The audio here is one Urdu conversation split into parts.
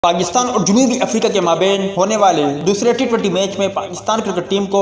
پاکستان اور جنوبی افریقہ کے مابین ہونے والے دوسرے ٹی20 میچ میں پاکستان کرکٹ ٹیم کو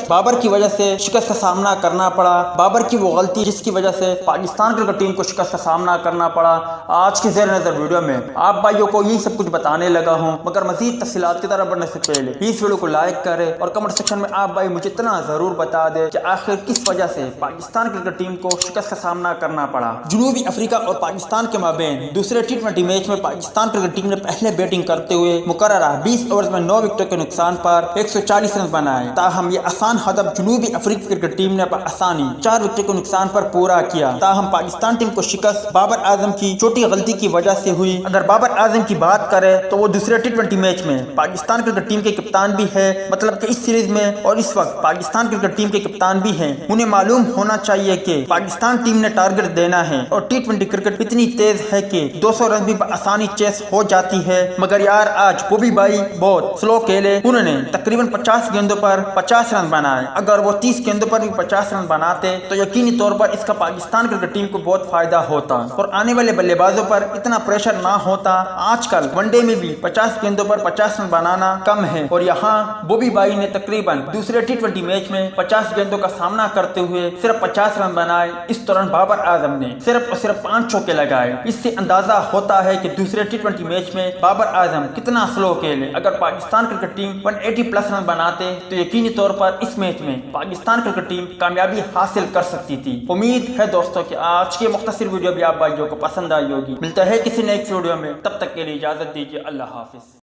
بابر کی وجہ سے شکست کا سامنا کرنا پڑا۔ بابر کی وہ غلطی جس کی وجہ سے پاکستان کرکٹ ٹیم کو شکست کا سامنا کرنا پڑا۔ آج کی زیر نظر ویڈیو میں آپ بھائیوں کو یہی سب کچھ بتانے لگا ہوں، مگر مزید تفصیلات کی طرف بڑھنے سے پہلے اس ویڈیو کو لائک کریں اور کمنٹ سیکشن میں آپ بھائی مجھے اتنا ضرور بتا دیں کہ آخر کس وجہ سے پاکستان کرکٹ ٹیم کو شکست کا سامنا کرنا پڑا۔ جنوبی افریقہ اور پاکستان کے مابین دوسرے ٹی20 میچ میں پاکستان کرکٹ ٹیم نے پہلے بیٹنگ کرتے ہوئے مقررہ 20 اوورز میں 9 وکٹوں کے نقصان پر 140 رن بنائے، تاہم یہ آسان ہدف جنوبی افریقہ کرکٹ ٹیم نے آسانی 4 وکٹوں کے نقصان پر پورا کیا۔ تاہم پاکستان ٹیم کو شکست بابرعظم کی چھوٹی غلطی کی وجہ سے ہوئی۔ اگر بابرعظم کی بات کرے تو وہ دوسرے ٹی20 میچ میں پاکستان کرکٹ ٹیم کے کپتان بھی ہے، مطلب کہ اس سیریز میں اور اس وقت پاکستان کرکٹ ٹیم کے کپتان بھی ہیں۔ انہیں معلوم ہونا چاہیے کہ پاکستان ٹیم نے ٹارگٹ دینا ہے اور ٹی20 کرکٹ اتنی تیز ہے کہ 200 رن بھی بآسانی چیس ہو جاتی ہے، مگر یار آج بوبی بھائی بہت سلو کھیلے۔ انہوں نے تقریباً 50 گیندوں پر 50 رن بنائے۔ اگر وہ 30 گیندوں پر بھی 50 رن بناتے تو یقینی طور پر اس کا پاکستان کرکٹ ٹیم کو بہت فائدہ ہوتا اور آنے والے بلے بازوں پر اتنا پریشر نہ ہوتا۔ آج کل ون ڈے میں بھی 50 گیندوں پر 50 رن بنانا کم ہے، اور یہاں بوبی بھائی نے تقریباً دوسرے ٹی20 میچ میں 50 گیندوں کا سامنا کرتے ہوئے صرف 50 رن بنائے۔ اس دوران بابرعظم نے صرف اور صرف 5 چوکے لگائے۔ اس سے اندازہ ہوتا ہے کہ دوسرے ٹی20 میچ میں بابرعظم کتنا سلو کھیلے۔ اگر پاکستان کرکٹ ٹیم 180 پلس رن بناتے تو یقینی طور پر اس میچ میں پاکستان کرکٹ ٹیم کامیابی حاصل کر سکتی تھی۔ امید ہے دوستوں کہ آج کی مختصر ویڈیو بھی آپ بھائیوں کو پسند آئی ہوگی۔ ملتا ہے کسی نیکسٹ ویڈیو میں، تب تک کے لیے اجازت دیجیے۔ اللہ حافظ۔